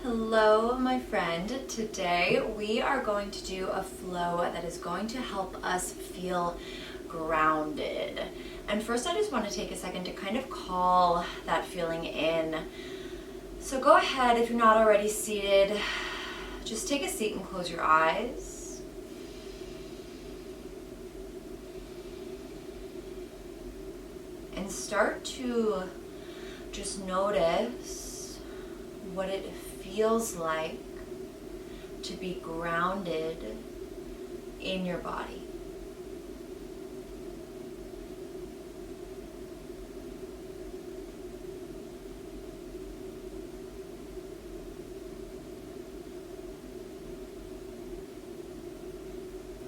Hello, my friend. Today we are going to do a flow that is going to help us feel grounded. And first I just want to take a second to kind of call that feeling in. So go ahead, if you're not already seated, just take a seat and close your eyes. And start to just notice what it feels like to be grounded in your body.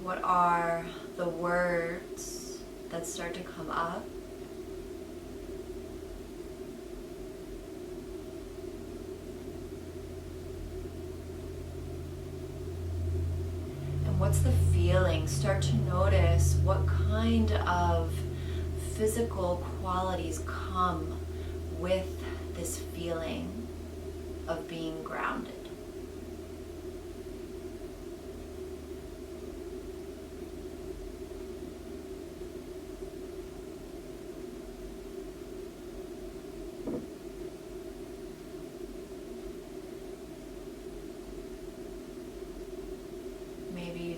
What are the words that start to come up? What's the feeling? Start to notice what kind of physical qualities come with this feeling of being grounded.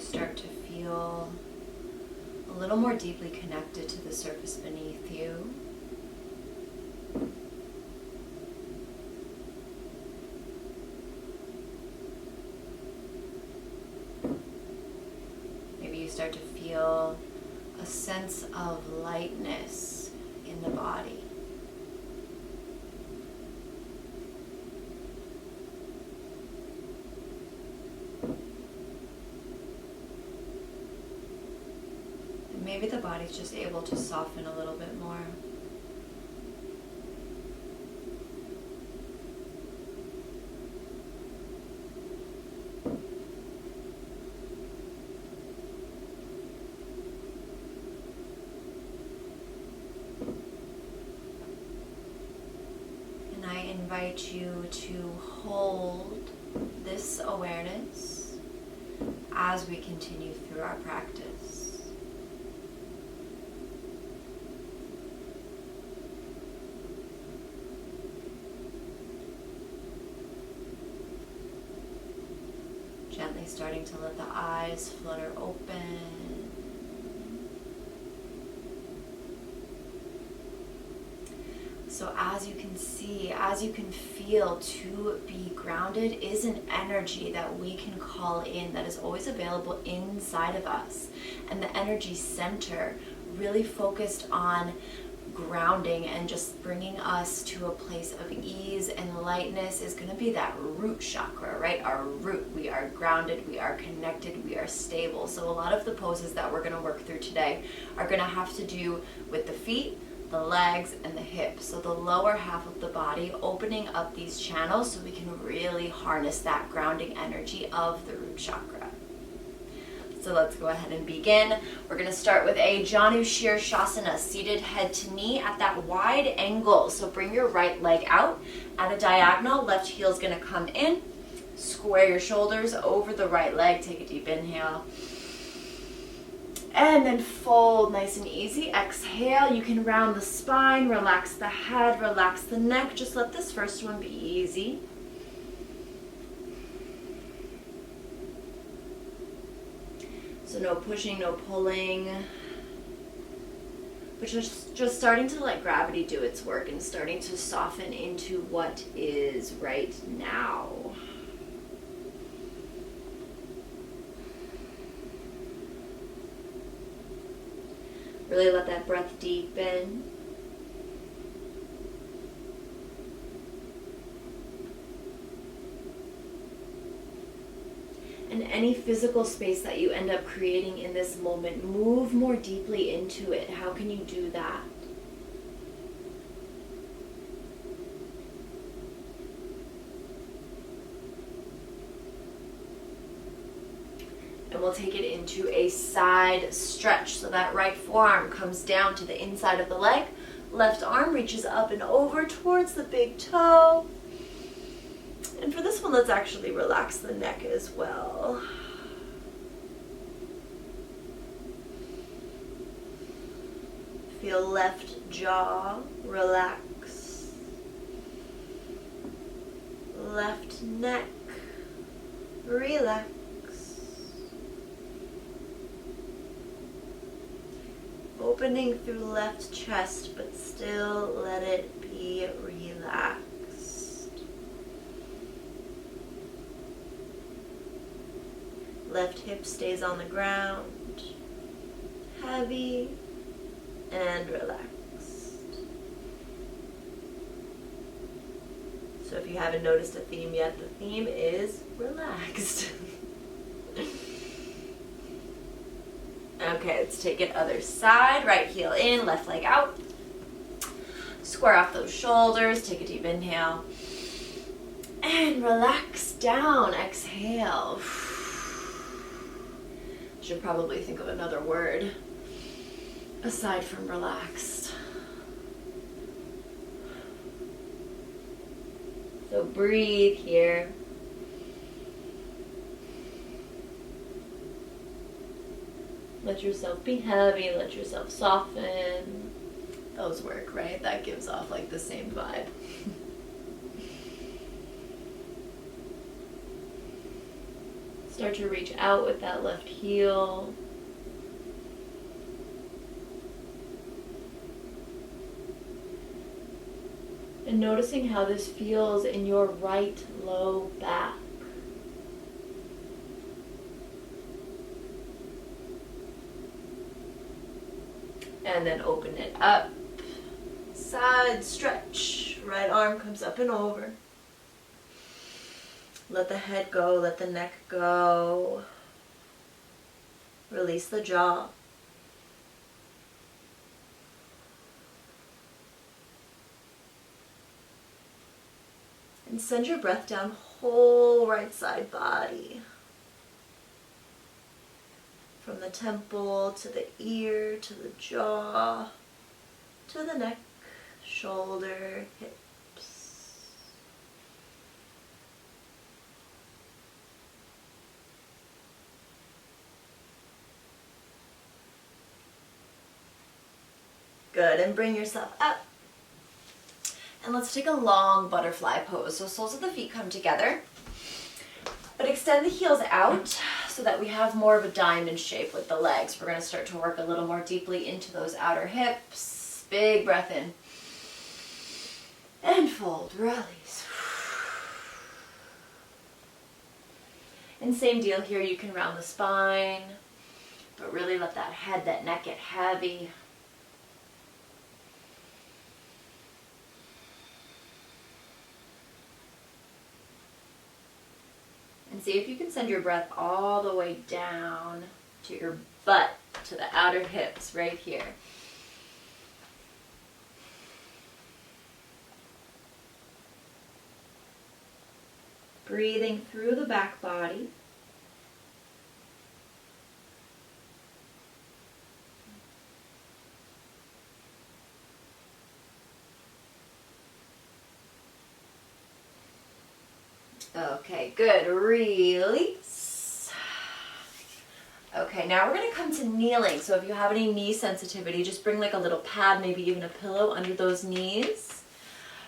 Start to feel a little more deeply connected to the surface beneath you. Maybe you start to feel a sense of lightness in the body. Maybe the body's just able to soften a little bit more. And I invite you to hold this awareness as we continue through our practice. Gently starting to let the eyes flutter open. So as you can see, as you can feel, to be grounded is an energy that we can call in that is always available inside of us. And the energy center really focused on grounding and just bringing us to a place of ease and lightness is going to be that root chakra, right? Our root. We are grounded, we are connected, we are stable. So a lot of the poses that we're going to work through today are going to have to do with the feet, the legs, and the hips. So the lower half of the body, opening up these channels so we can really harness that grounding energy of the root chakra. So let's go ahead and begin. We're going to start with a Janu Shirshasana, seated head to knee at that wide angle. So bring your right leg out at a diagonal. Left heel is going to come in. Square your shoulders over the right leg. Take a deep inhale. And then fold nice and easy. Exhale. You can round the spine, relax the head, relax the neck. Just let this first one be easy. So no pushing, no pulling, but just starting to let gravity do its work and starting to soften into what is right now. Really let that breath deepen. And any physical space that you end up creating in this moment, move more deeply into it. How can you do that? And we'll take it into a side stretch. So that right forearm comes down to the inside of the leg. Left arm reaches up and over towards the big toe. And for this one, And let's actually relax the neck as well. Feel left jaw relax. Left neck relax. Opening through left chest, but still let it be relaxed. Left hip stays on the ground, heavy and relaxed. So if you haven't noticed a theme yet, the theme is relaxed. Okay, let's take it other side. Right heel in, left leg out. Square off those shoulders. Take a deep inhale. And relax down. Exhale. Should probably think of another word aside from relaxed. So breathe here. Let yourself be heavy, let yourself soften. Those work, right? That gives off like the same vibe. Start to reach out with that left heel. And noticing how this feels in your right low back. And then open it up. Side stretch. Right arm comes up and over. Let the head go, let the neck go. Release the jaw. And send your breath down whole right side body. From the temple to the ear to the jaw to the neck, shoulder, hips. Good, and bring yourself up. And let's take a long butterfly pose. So soles of the feet come together, but extend the heels out so that we have more of a diamond shape with the legs. We're going to start to work a little more deeply into those outer hips. Big breath in. And fold, release. And same deal here, you can round the spine, but really let that head, that neck get heavy. And see if you can send your breath all the way down to your butt, to the outer hips right here. Breathing through the back body. Okay, good. Release. Okay, now we're going to come to kneeling. So if you have any knee sensitivity, just bring like a little pad, maybe even a pillow under those knees.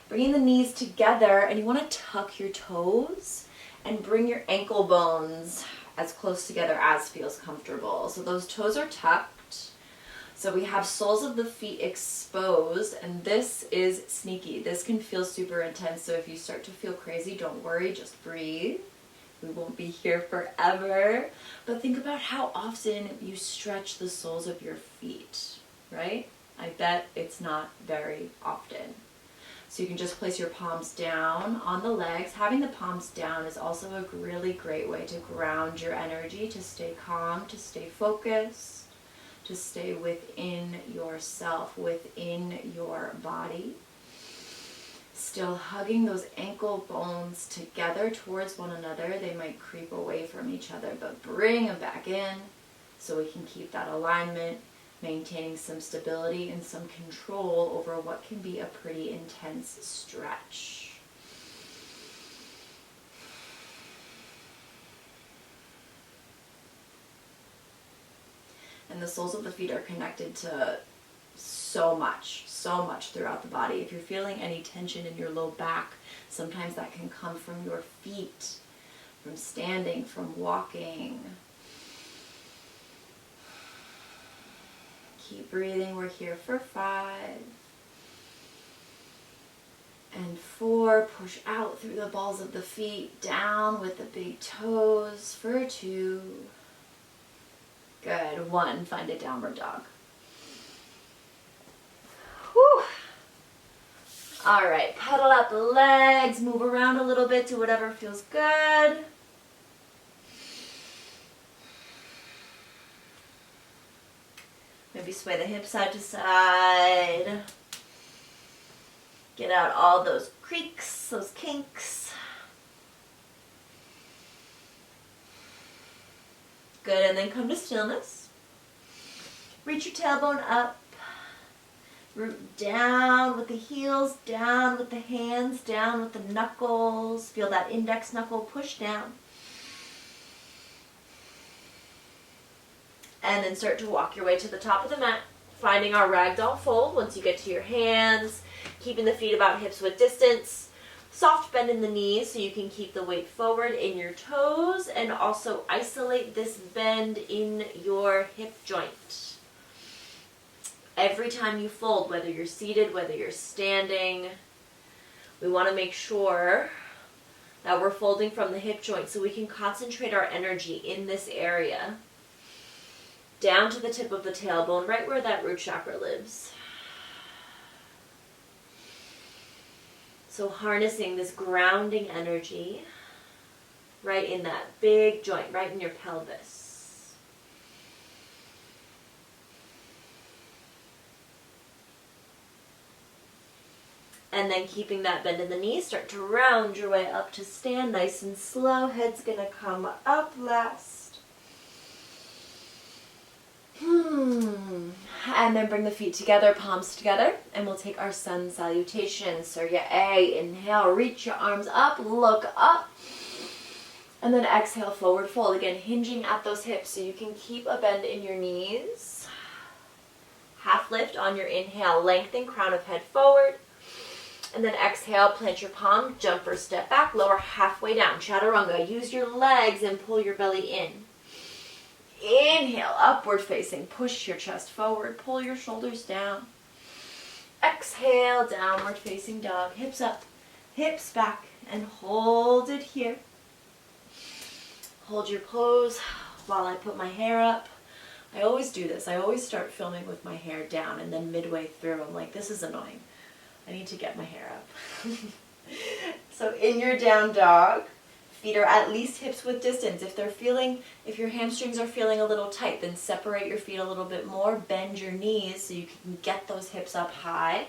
Bringing the knees together, and you want to tuck your toes and bring your ankle bones as close together as feels comfortable. So those toes are tucked. So we have soles of the feet exposed, and this is sneaky. This can feel super intense, so if you start to feel crazy, don't worry, just breathe. We won't be here forever. But think about how often you stretch the soles of your feet, right? I bet it's not very often. So you can just place your palms down on the legs. Having the palms down is also a really great way to ground your energy, to stay calm, to stay focused, to stay within yourself, within your body. Still hugging those ankle bones together towards one another. They might creep away from each other, but bring them back in so we can keep that alignment, maintaining some stability and some control over what can be a pretty intense stretch. the soles of the feet are connected to so much throughout the body. If you're feeling any tension in your low back, sometimes that can come from your feet, from standing, from walking. Keep breathing. We're here for 5. And 4, push out through the balls of the feet, down with the big toes for 2. Good. 1, find a downward dog. Whew. All right, pedal out the legs, move around a little bit to whatever feels good. Maybe sway the hips side to side. Get out all those creaks, those kinks. Good, and then come to stillness. Reach your tailbone up. Root down with the heels, down with the hands, down with the knuckles. Feel that index knuckle push down. And then start to walk your way to the top of the mat, finding our Ragdoll Fold once you get to your hands, keeping the feet about hips width distance. Soft bend in the knees so you can keep the weight forward in your toes and also isolate this bend in your hip joint. Every time you fold, whether you're seated, whether you're standing, we want to make sure that we're folding from the hip joint so we can concentrate our energy in this area down to the tip of the tailbone, right where that root chakra lives. So harnessing this grounding energy right in that big joint, right in your pelvis. And then keeping that bend in the knees, start to round your way up to stand nice and slow. Head's gonna come up last. And then bring the feet together, palms together, and we'll take our sun salutation. Surya A, inhale, reach your arms up, look up. And then exhale, forward fold. Again, hinging at those hips so you can keep a bend in your knees. Half lift on your inhale, lengthen crown of head forward. And then exhale, plant your palm, jump or step back, lower halfway down, chaturanga. Use your legs and pull your belly in. Inhale, upward facing, push your chest forward, pull your shoulders down. Exhale, downward facing dog, hips up, hips back, and hold it here. Hold your pose while I put my hair up. I always do this. I always start filming with my hair down, and then midway through, I'm like, this is annoying. I need to get my hair up. So in your down dog, feet are at least hips width distance. If your hamstrings are feeling a little tight, then separate your feet a little bit more. Bend your knees so you can get those hips up high.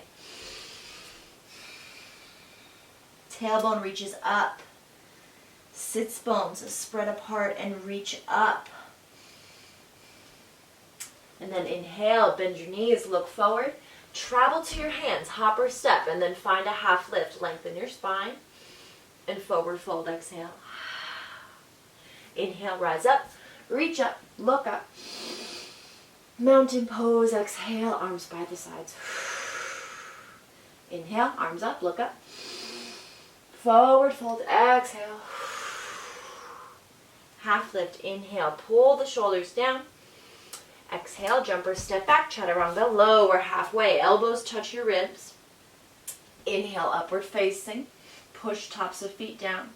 Tailbone reaches up. Sits bones spread apart and reach up. And then inhale, bend your knees, look forward. Travel to your hands, hop or step, and then find a half lift. Lengthen your spine and forward fold, exhale. Inhale, rise up, reach up, look up. Mountain pose, exhale, arms by the sides. Inhale, arms up, look up. Forward fold, exhale. Half lift, inhale, pull the shoulders down. Exhale, jump or step back, chaturanga, lower halfway, elbows touch your ribs. Inhale, upward facing, push tops of feet down.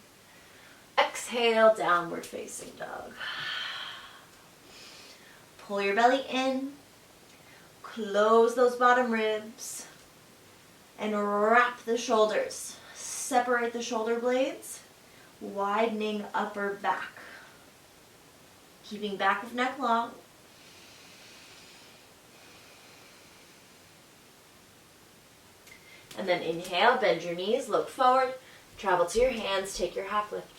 Exhale, downward facing dog. Pull your belly in, close those bottom ribs, and wrap the shoulders. Separate the shoulder blades, widening upper back. Keeping back of neck long. And then inhale, bend your knees, look forward, travel to your hands, take your half lift.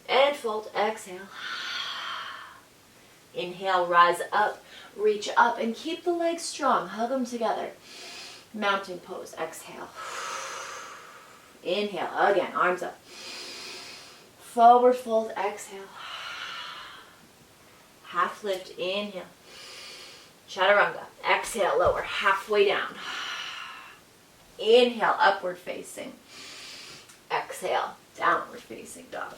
And fold, exhale. Inhale, rise up, reach up, and keep the legs strong. Hug them together. Mountain pose, exhale. Inhale, again, arms up. Forward fold, exhale. Half lift, inhale. Chaturanga. Exhale, lower, halfway down. Inhale, upward facing. Exhale, downward facing dog.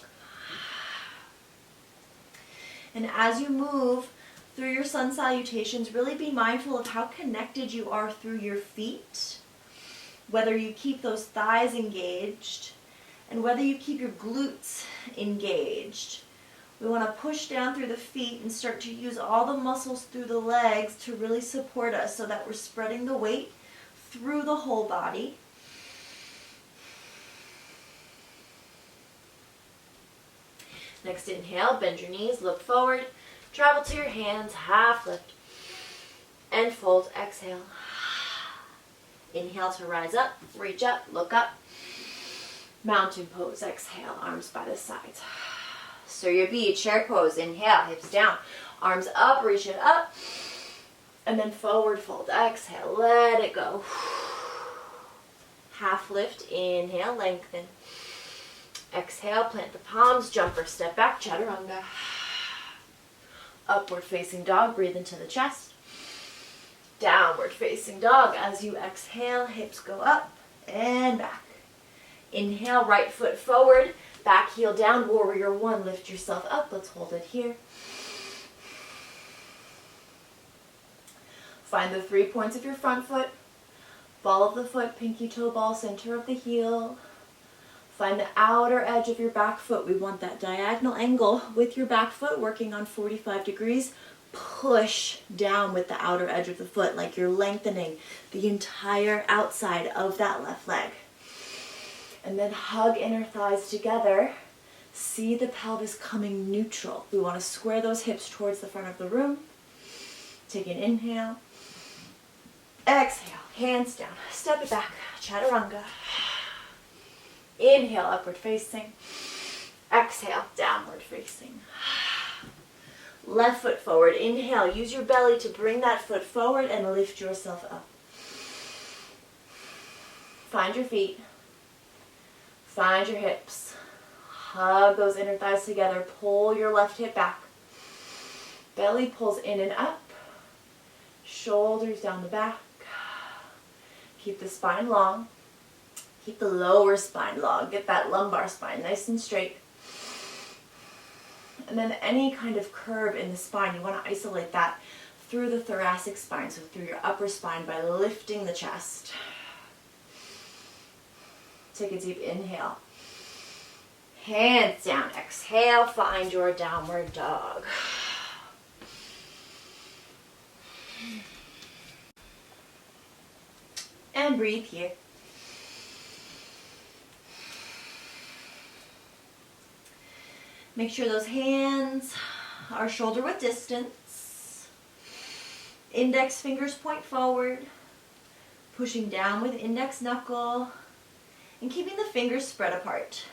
And as you move through your sun salutations, really be mindful of how connected you are through your feet, whether you keep those thighs engaged, and whether you keep your glutes engaged. We want to push down through the feet and start to use all the muscles through the legs to really support us so that we're spreading the weight through the whole body. Next inhale, bend your knees, look forward, travel to your hands, half lift, and fold, exhale. Inhale to rise up, reach up, look up. Mountain pose, exhale, arms by the sides. Surya B, chair pose, inhale, hips down, arms up, reach it up, and then forward fold, exhale, let it go. Half lift, inhale, lengthen. Exhale, plant the palms, jumper, step back, chaturanga. Upward facing dog, breathe into the chest. Downward facing dog, as you exhale, hips go up and back. Inhale, right foot forward, back heel down, warrior one, lift yourself up, let's hold it here. Find the 3 points of your front foot, ball of the foot, pinky toe ball, center of the heel. Find the outer edge of your back foot. We want that diagonal angle with your back foot working on 45 degrees. Push down with the outer edge of the foot like you're lengthening the entire outside of that left leg. And then hug inner thighs together. See the pelvis coming neutral. We want to square those hips towards the front of the room. Take an inhale. Exhale, hands down. Step it back, chaturanga. Inhale, upward facing. Exhale, downward facing. Left foot forward. Inhale, use your belly to bring that foot forward and lift yourself up. Find your feet. Find your hips. Hug those inner thighs together. Pull your left hip back. Belly pulls in and up. Shoulders down the back. Keep the spine long. Keep the lower spine long. Get that lumbar spine nice and straight. And then any kind of curve in the spine, you want to isolate that through the thoracic spine, so through your upper spine by lifting the chest. Take a deep inhale. Hands down. Exhale, find your downward dog. And breathe here. Make sure those hands are shoulder width distance. Index fingers point forward. Pushing down with index knuckle. And keeping the fingers spread apart.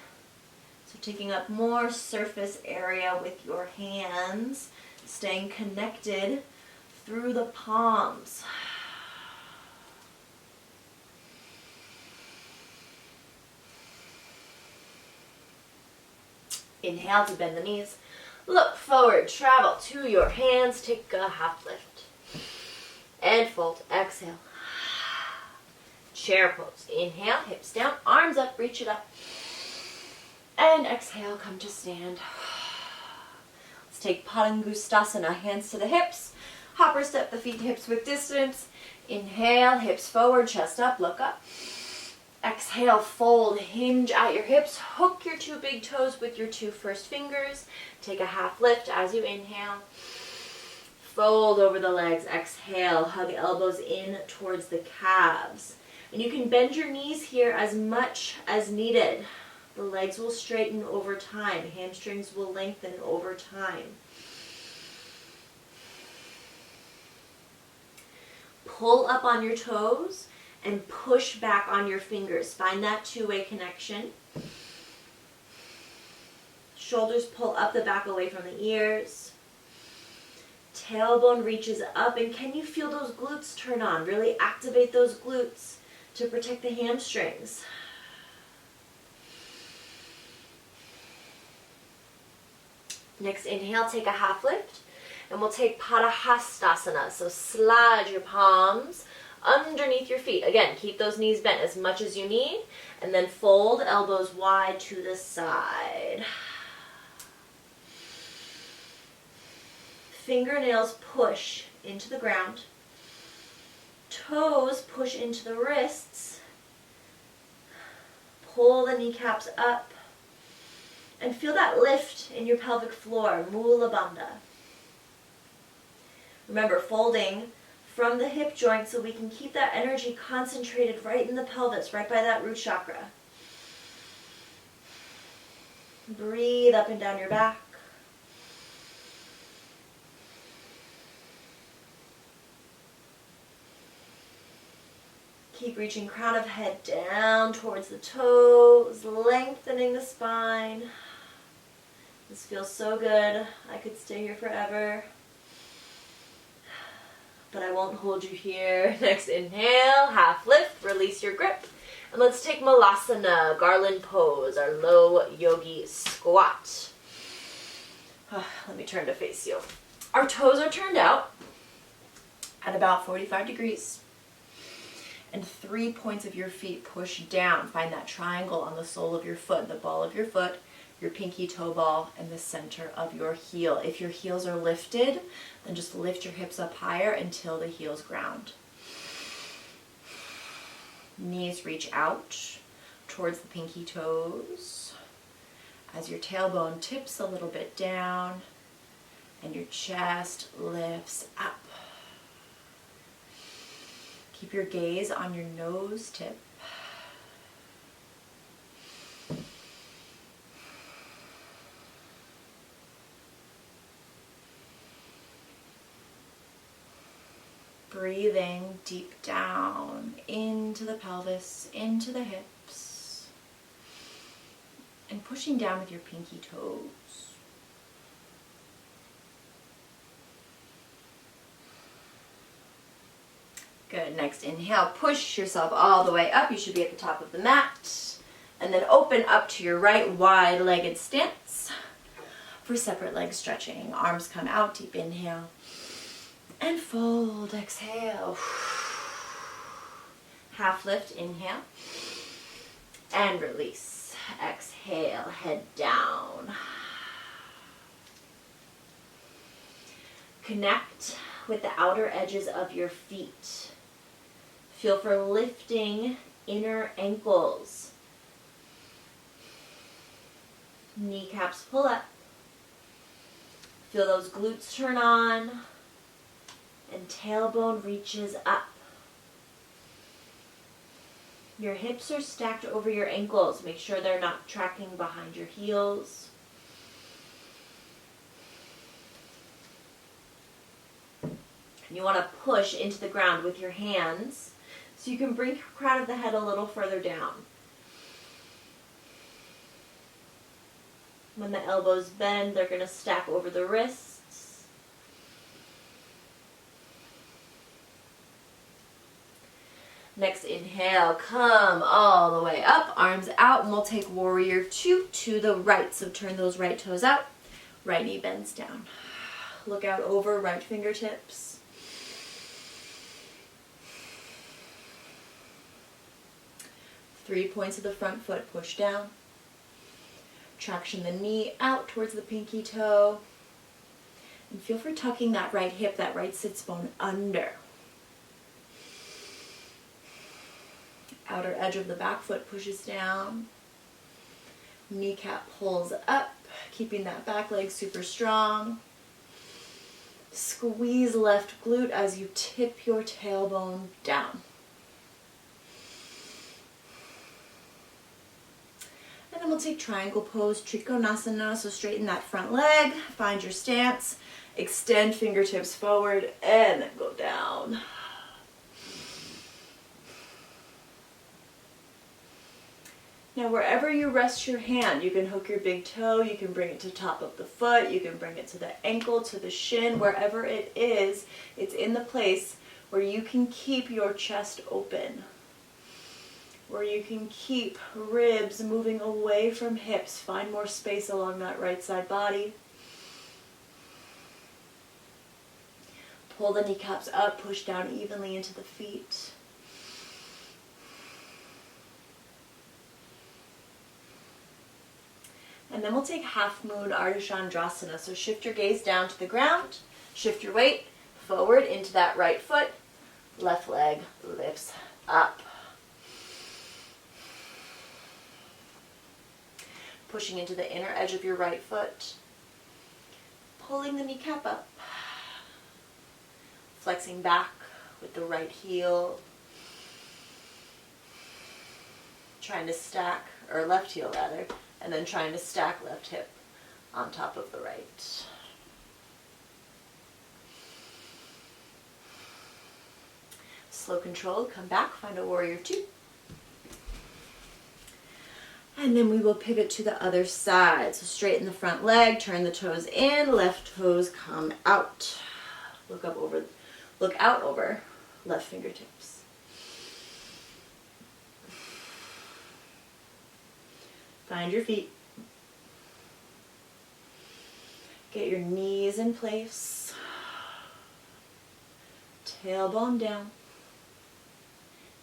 So taking up more surface area with your hands. Staying connected through the palms. Inhale to bend the knees. Look forward, travel to your hands. Take a half lift. And fold. Exhale. Chair pose. Inhale, hips down, arms up, reach it up. And exhale, come to stand. Let's take Padangustasana, hands to the hips. Hopper step the feet, hips width distance. Inhale, hips forward, chest up, look up. Exhale, fold, hinge at your hips. Hook your 2 big toes with your 2 first fingers. Take a half lift as you inhale. Fold over the legs. Exhale, hug elbows in towards the calves. And you can bend your knees here as much as needed. The legs will straighten over time. Hamstrings will lengthen over time. Pull up on your toes and push back on your fingers. Find that 2-way connection. Shoulders pull up the back away from the ears. Tailbone reaches up, and can you feel those glutes turn on? Really activate those glutes to protect the hamstrings. Next inhale, take a half lift. And we'll take Hastasana. So slide your palms underneath your feet. Again, keep those knees bent as much as you need. And then fold elbows wide to the side. Fingernails push into the ground. Toes push into the wrists. Pull the kneecaps up. And feel that lift in your pelvic floor, Mula Bandha. Remember, folding from the hip joint so we can keep that energy concentrated right in the pelvis, right by that root chakra. Breathe up and down your back. Keep reaching crown of head down towards the toes, lengthening the spine. This feels so good. I could stay here forever, but I won't hold you here. Next inhale, half lift, release your grip. And let's take Malasana, Garland pose, our low yogi squat. Let me turn to face you. Our toes are turned out at about 45 degrees. And 3 points of your feet push down. Find that triangle on the sole of your foot, the ball of your foot, your pinky toe ball, and the center of your heel. If your heels are lifted, then just lift your hips up higher until the heels ground. Knees reach out towards the pinky toes as your tailbone tips a little bit down and your chest lifts up. Keep your gaze on your nose tip. Breathing deep down into the pelvis, into the hips, and pushing down with your pinky toes. Good. Next inhale, push yourself all the way up. You should be at the top of the mat. And then open up to your right, wide-legged stance for separate leg stretching. Arms come out, deep inhale. And fold, exhale. Half lift, inhale. And release. Exhale, head down. Connect with the outer edges of your feet. Feel for lifting inner ankles. Kneecaps pull up. Feel those glutes turn on. And tailbone reaches up. Your hips are stacked over your ankles. Make sure they're not tracking behind your heels. And you want to push into the ground with your hands so you can bring your crown of the head a little further down. When the elbows bend, they're going to stack over the wrists. Next inhale, come all the way up, arms out, and we'll take warrior two to the right. So turn those right toes out, right knee bends down. Look out over right fingertips. 3 points of the front foot push down. Traction the knee out towards the pinky toe. And feel for tucking that right hip, that right sits bone under. Outer edge of the back foot pushes down. Kneecap pulls up, keeping that back leg super strong. Squeeze left glute as you tip your tailbone down. And then we'll take triangle pose, Trikonasana, so straighten that front leg, find your stance, extend fingertips forward, and then go down. Now wherever you rest your hand, you can hook your big toe, you can bring it to top of the foot, you can bring it to the ankle, to the shin, wherever it is, it's in the place where you can keep your chest open, where you can keep ribs moving away from hips, find more space along that right side body. Pull the kneecaps up, push down evenly into the feet. And then we'll take half moon Ardha Chandrasana. So shift your gaze down to the ground, shift your weight forward into that right foot, left leg lifts up. Pushing into the inner edge of your right foot, pulling the kneecap up, flexing back with the right heel, trying to stack, or left heel rather, and then trying to stack left hip on top of the right. Slow controlled, come back, find a warrior two. And then we will pivot to the other side. So straighten the front leg, turn the toes in, left toes come out. Look out over left fingertips. Find your feet. Get your knees in place. Tailbone down.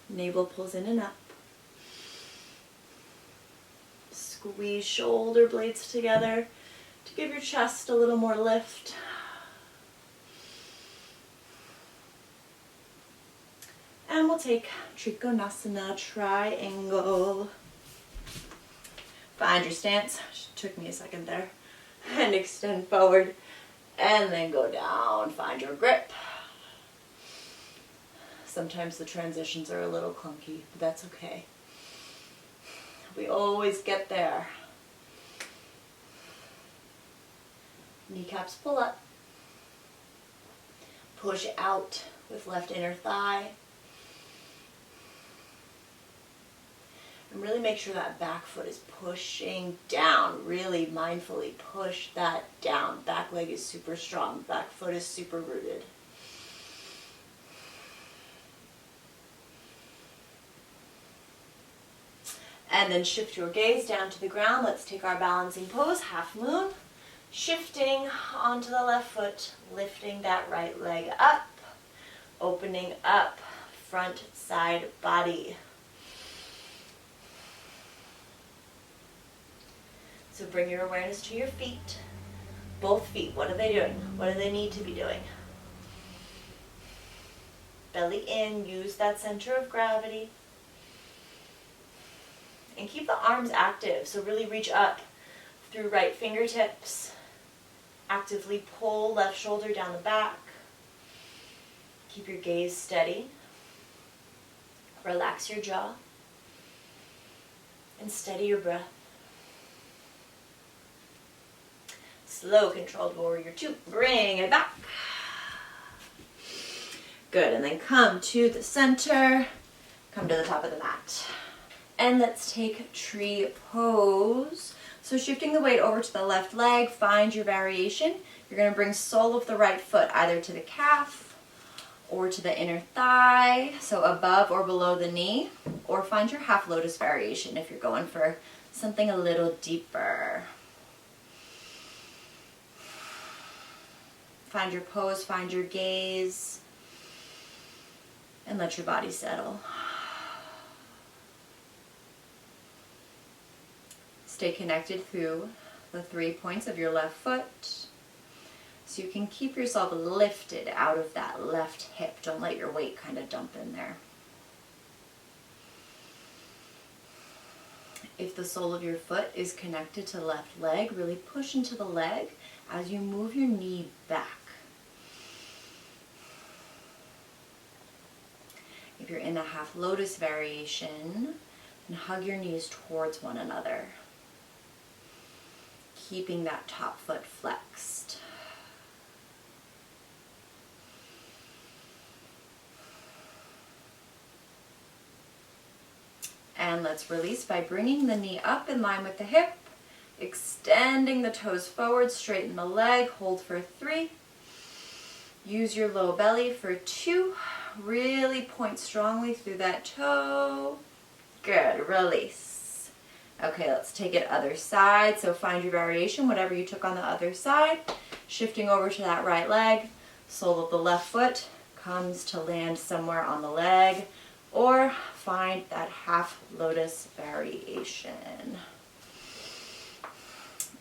Navel pulls in and up. Squeeze shoulder blades together to give your chest a little more lift. And we'll take Trikonasana Triangle. Find your stance. Took me a second there. And extend forward. And then go down. Find your grip. Sometimes the transitions are a little clunky, but that's okay. We always get there. Kneecaps pull up. Push out with left inner thigh. And really make sure that back foot is pushing down. Really mindfully push that down. Back leg is super strong. Back foot is super rooted. And then shift your gaze down to the ground. Let's take our balancing pose, half moon. Shifting onto the left foot, lifting that right leg up, opening up front side body. So bring your awareness to your feet. Both feet, what are they doing? What do they need to be doing? Belly in, use that center of gravity. And keep the arms active, so really reach up through right fingertips. Actively pull left shoulder down the back. Keep your gaze steady. Relax your jaw. And steady your breath. Slow, controlled warrior two. Bring it back. Good, and then come to the center. Come to the top of the mat. And let's take tree pose. So shifting the weight over to the left leg, find your variation. You're going to bring sole of the right foot either to the calf or to the inner thigh, so above or below the knee, or find your half lotus variation if you're going for something a little deeper. Find your pose, find your gaze, and let your body settle. Stay connected through the 3 points of your left foot so you can keep yourself lifted out of that left hip. Don't let your weight kind of dump in there. If the sole of your foot is connected to the left leg, really push into the leg as you move your knee back. If you're in the half lotus variation, then hug your knees towards one another, keeping that top foot flexed. And let's release by bringing the knee up in line with the hip, extending the toes forward, straighten the leg, hold for 3. Use your low belly for 2. Really point strongly through that toe. Good, release. Okay, let's take it other side. So find your variation, whatever you took on the other side. Shifting over to that right leg. Sole of the left foot comes to land somewhere on the leg, or find that half lotus variation.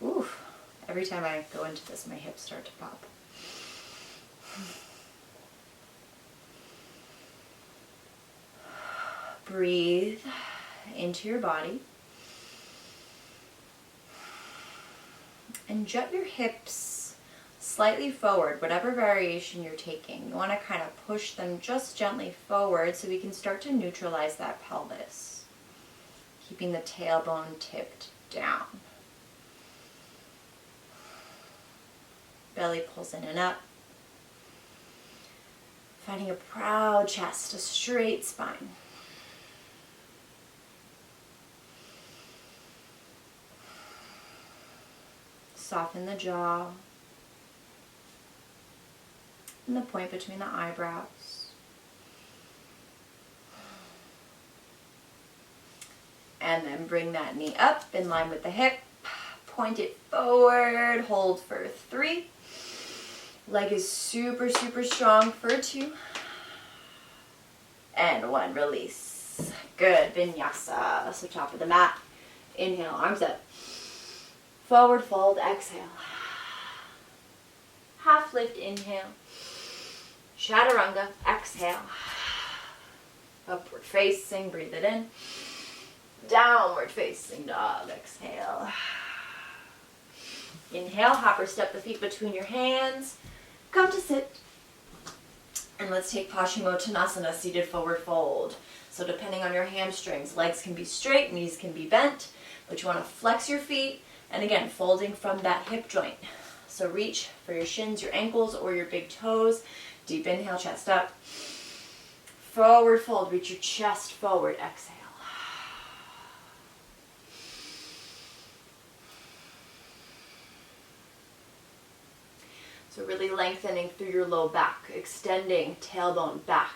Ooh, every time I go into this, my hips start to pop. Breathe into your body. And jet your hips slightly forward, whatever variation you're taking. You want to kind of push them just gently forward so we can start to neutralize that pelvis. Keeping the tailbone tipped down. Belly pulls in and up. Finding a proud chest, a straight spine. Soften the jaw and the point between the eyebrows. And then bring that knee up in line with the hip. Point it forward. Hold for 3. Leg is super, super strong for 2. And 1. Release. Good. Vinyasa. So top of the mat. Inhale, arms up. Forward fold, exhale. Half lift, inhale. Chaturanga, exhale. Upward facing, breathe it in. Downward facing dog, exhale. Inhale, hopper step the feet between your hands. Come to sit. And let's take Pashmo Tanasana, seated forward fold. So depending on your hamstrings, legs can be straight, knees can be bent, but you want to flex your feet. And again, folding from that hip joint. So reach for your shins, your ankles, or your big toes. Deep inhale, chest up. Forward fold, reach your chest forward, exhale. So really lengthening through your low back, extending tailbone back.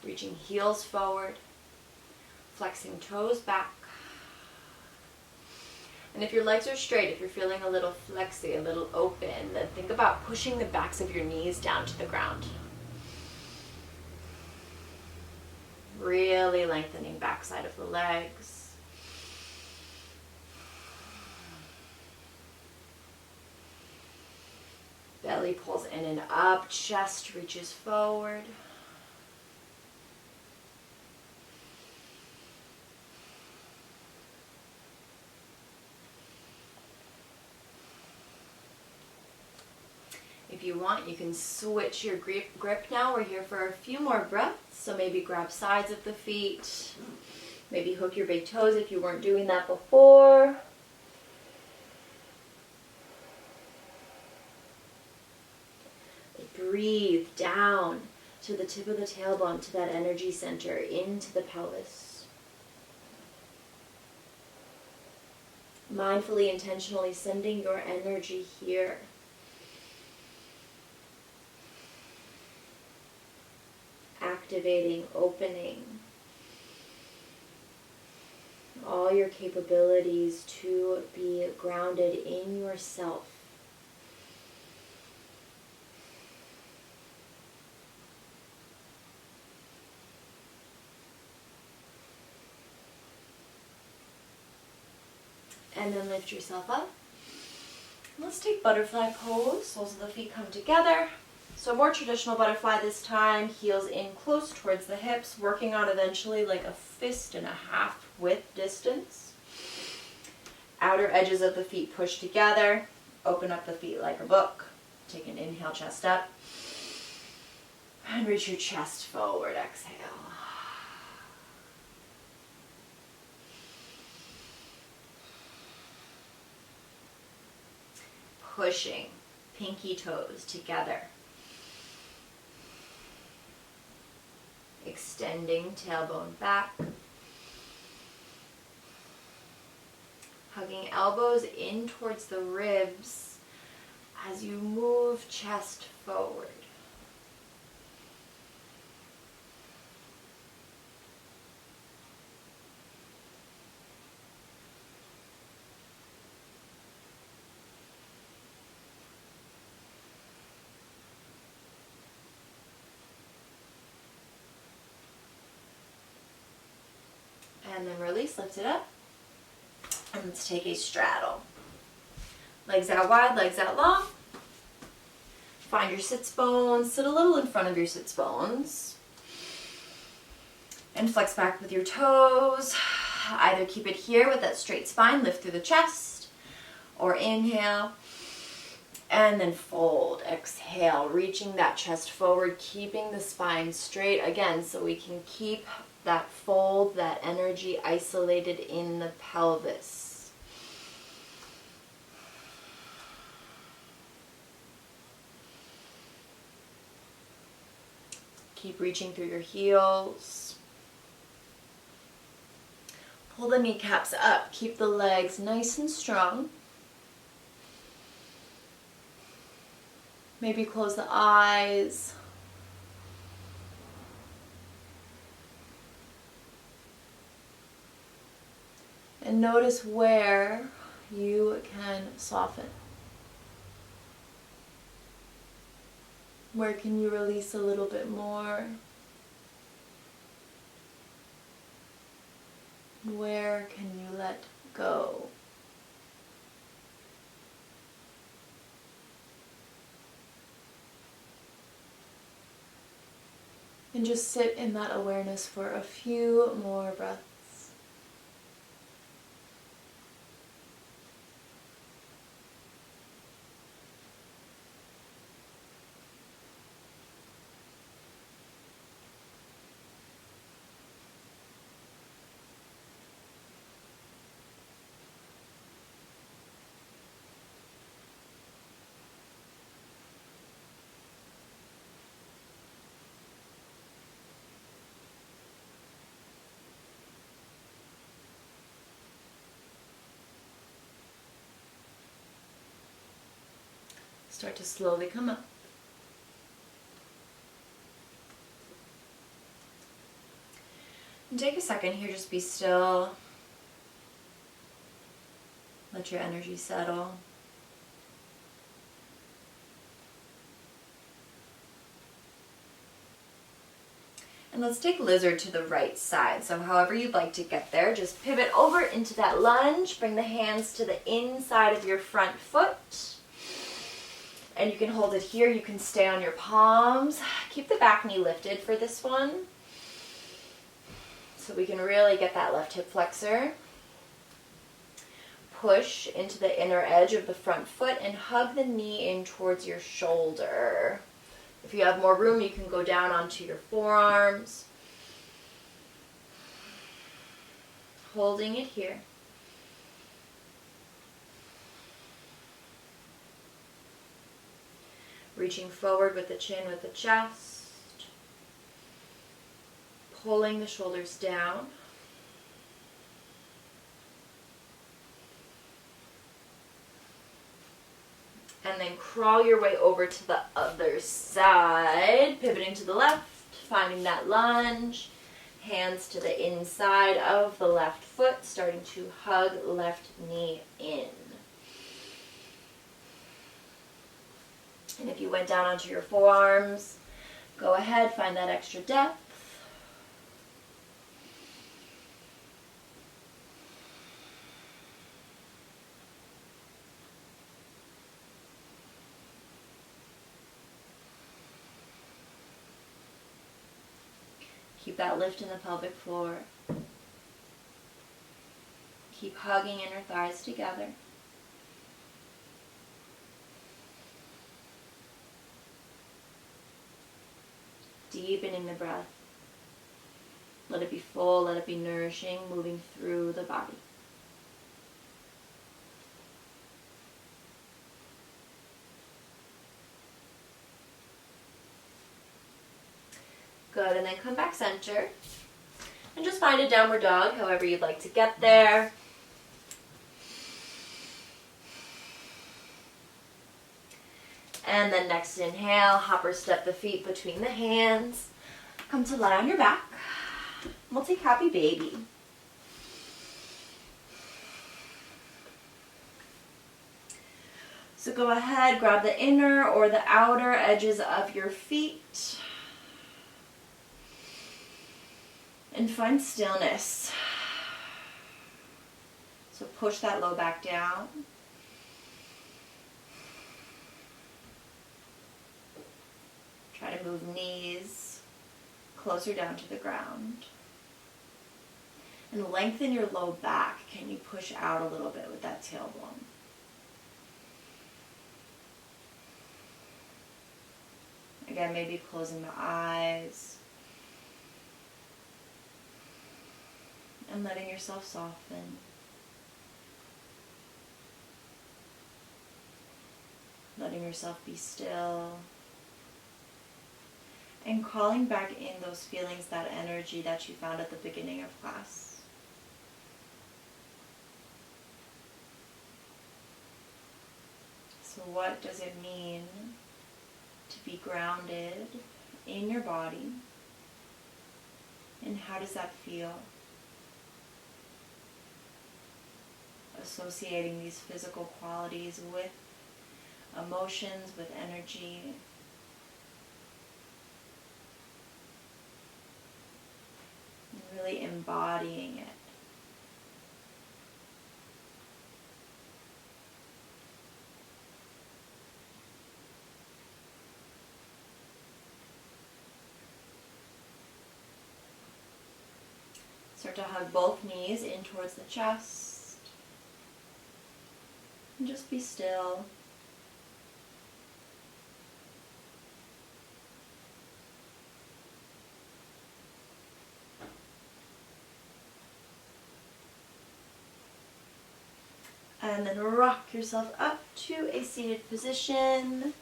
Reaching heels forward. Flexing toes back. And if your legs are straight, if you're feeling a little flexy, a little open, then think about pushing the backs of your knees down to the ground. Really lengthening backside of the legs. Belly pulls in and up, chest reaches forward. If you want, you can switch your grip now. We're here for a few more breaths. So maybe grab sides of the feet. Maybe hook your big toes if you weren't doing that before. Breathe down to the tip of the tailbone, to that energy center, into the pelvis. Mindfully, intentionally sending your energy here. Activating, opening all your capabilities to be grounded in yourself. And then lift yourself up. Let's take butterfly pose. Soles of the feet come together. So more traditional butterfly this time, heels in close towards the hips, working on eventually like a 1.5 fist width distance. Outer edges of the feet push together. Open up the feet like a book. Take an inhale, chest up. And reach your chest forward, exhale. Pushing pinky toes together. Extending tailbone back. Hugging elbows in towards the ribs as you move chest forward. And then release, lift it up. And let's take a straddle. Legs out wide, legs out long. Find your sits bones. Sit a little in front of your sits bones. And flex back with your toes. Either keep it here with that straight spine, lift through the chest, or inhale. And then fold, exhale, reaching that chest forward, keeping the spine straight again so we can keep that fold, that energy isolated in the pelvis. Keep reaching through your heels. Pull the kneecaps up, keep the legs nice and strong. Maybe close the eyes. And notice where you can soften. Where can you release a little bit more? Where can you let go? And just sit in that awareness for a few more breaths. Start to slowly come up. And take a second here, just be still. Let your energy settle. And let's take lizard to the right side. So however you'd like to get there, just pivot over into that lunge. Bring the hands to the inside of your front foot. And you can hold it here. You can stay on your palms. Keep the back knee lifted for this one. So we can really get that left hip flexor. Push into the inner edge of the front foot and hug the knee in towards your shoulder. If you have more room, you can go down onto your forearms. Holding it here. Reaching forward with the chin, with the chest. Pulling the shoulders down. And then crawl your way over to the other side, pivoting to the left, finding that lunge. Hands to the inside of the left foot, starting to hug left knee in. And if you went down onto your forearms, go ahead, find that extra depth. Keep that lift in the pelvic floor. Keep hugging inner thighs together. Deepening the breath. Let it be full, let it be nourishing, moving through the body. Good, and then come back center. And just find a downward dog, however you'd like to get there. And then next inhale, hopper step the feet between the hands. Come to lie on your back. We'll take happy baby. So go ahead, grab the inner or the outer edges of your feet. And find stillness. So push that low back down. Try to move knees closer down to the ground. And lengthen your low back. Can you push out a little bit with that tailbone? Again, maybe closing the eyes. And letting yourself soften. Letting yourself be still. And calling back in those feelings, that energy that you found at the beginning of class. So what does it mean to be grounded in your body? And how does that feel? Associating these physical qualities with emotions, with energy. And really embodying it. Start to hug both knees in towards the chest. And just be still. And then rock yourself up to a seated position.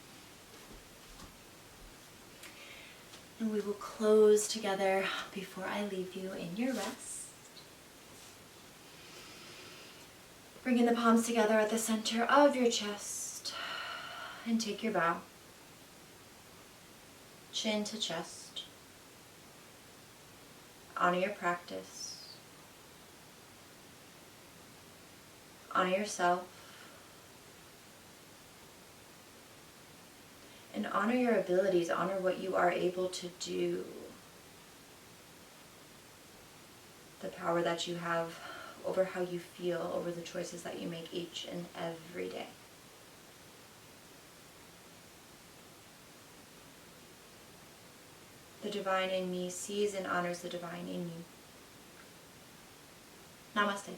And we will close together before I leave you in your rest. Bringing the palms together at the center of your chest. And take your bow. Chin to chest. Honor your practice. Honor yourself. And honor your abilities, honor what you are able to do. The power that you have over how you feel, over the choices that you make each and every day. The divine in me sees and honors the divine in you. Namaste.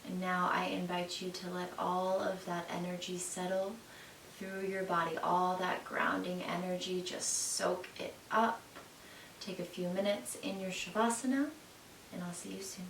And now I invite you to let all of that energy settle through your body. All that grounding energy, just soak it up. Take a few minutes in your Shavasana, and I'll see you soon.